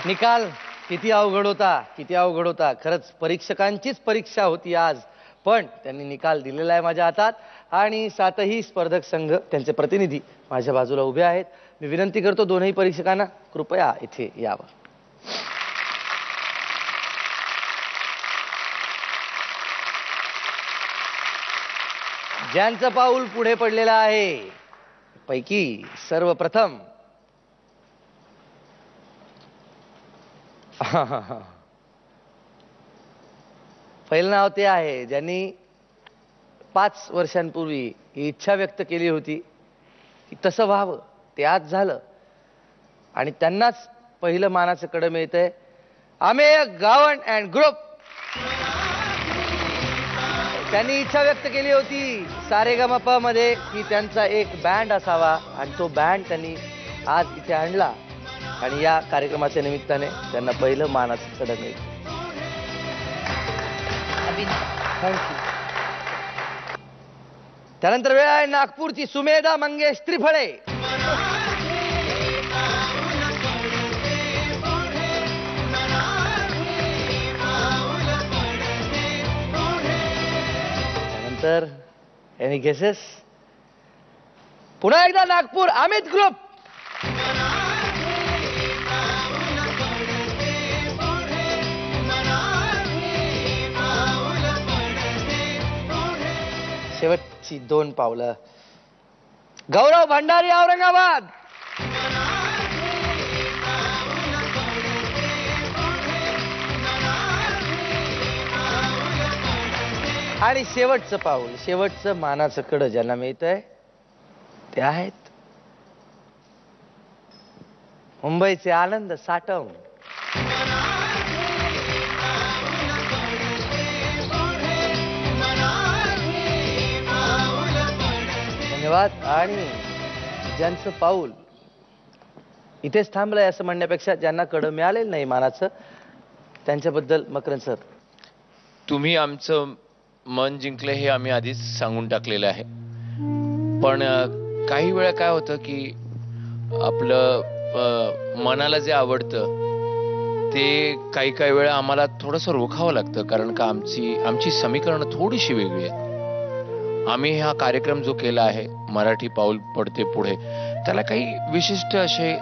निकाल किती अवघड होता खरंच परीक्षकांचीच परीक्षा होती आज, पण त्यांनी निकाल दिलेला आहे माझ्या हातात आणि सातही स्पर्धक संघ त्यांचे प्रतिनिधी माझ्या बाजूला उभे आहेत. मी विनंती करतो दोन्ही परीक्षकांना कृपया इथे यावं. ज्यांचं पाऊल पुढे पडलेलं आहे पैकी सर्वप्रथम पहिलं नाव ते आहे ज्यांनी 5 वर्षांपूर्वी ही इच्छा व्यक्त केली होती की तसं व्हावं, ते आज झालं आणि त्यांनाच पहिलं मानाचं कडं मिळतंय. Amey Gawan and group. त्यांनी इच्छा व्यक्त केली होती सारेगमप मध्ये की त्यांचा एक बँड असावा आणि तो बँड त्यांनी आज इथे आणला आणि या कार्यक्रमाच्या निमित्ताने त्यांना पहिलं मानाचं कडं मिळतं. थँक्यू. त्यानंतर वेळ आहे नागपूरची सुमेधा मंगेश त्रिफळे. त्यानंतर एनी गेसेस? पुन्हा एकदा नागपूर अमित ग्रुप. शेवटची 2 पावलं गौरव भंडारी औरंगाबाद. आणि शेवटचं पाऊल, शेवटचं मानाचं कडं ज्यांना मिळतंय ते आहेत मुंबईचे आनंद साटम. धन्यवाद. आणि ज्यांचं पाऊल इथेच थांबलंय असं म्हणण्यापेक्षा ज्यांना कडं मिळालेलं नाही मानाचं त्यांच्याबद्दल मकरंद सर. तुम्ही आमचं मन जिंकलं हे आम्ही आधीच सांगून टाकलेलं आहे, पण काही वेळा काय होतं की आपलं मनाला जे आवडतं ते काही वेळा आम्हाला थोडंसं रोखावं लागतं, कारण का आमची समीकरणं थोडीशी वेगळी आहेत. आम्ही हा कार्यक्रम जो केला आहे मराठी पाऊल पडते पुढे, त्याला काही विशिष्ट असे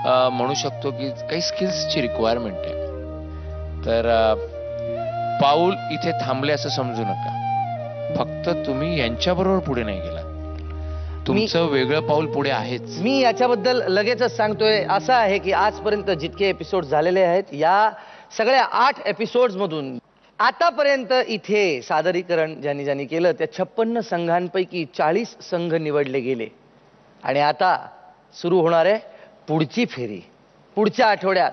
म्हणू शकतो की काही स्किल्सची रिक्वायरमेंट आहे. तर पाऊल इथे थांबले असं समजू नका, फक्त तुम्ही यांच्याबरोबर पुढे नाही गेला, तुमचं वेगळं पाऊल पुढे आहेच. मी याच्याबद्दल लगेचच सांगतोय. असं आहे की आजपर्यंत जितके एपिसोड झालेले आहेत या सगळ्या 8 एपिसोड्स मधून आतापर्यंत इथे सादरीकरण ज्यांनी केलं त्या 56 संघांपैकी 40 संघ निवडले गेले आणि आता सुरू होणार आहे पुढची फेरी पुढच्या आठवड्यात.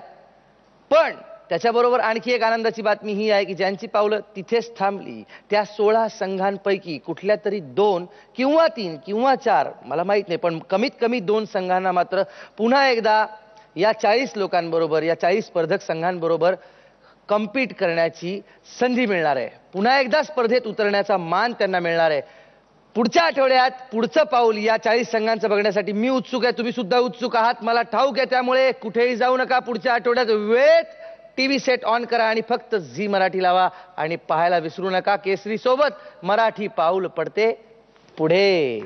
पण त्याच्याबरोबर आणखी एक आनंदाची बातमी ही आहे की ज्यांची पावलं तिथेच थांबली त्या 16 संघांपैकी कुठल्या तरी 2 किंवा 3 किंवा 4 मला माहित नाही, पण कमीत कमी 2 संघांना मात्र पुन्हा एकदा या 40 लोकांबरोबर या 40 स्पर्धक संघांबरोबर कम्पीट करण्याची संधी मिळणार आहे. पुन्हा एकदा स्पर्धेत उतरण्याचा मान त्यांना मिळणार आहे. पुढच्या आठवड्यात पुढचं पाऊल या 40 संघांचं बघण्यासाठी मी उत्सुक आहे, तुम्ही सुद्धा उत्सुक आहात मला ठाऊक आहे. त्यामुळे कुठेही जाऊ नका. पुढच्या आठवड्यात वेळेत टीव्ही सेट ऑन करा आणि फक्त झी मराठी लावा आणि पाहायला विसरू नका केसरी सोबत मराठी पाऊल पडते पुढे.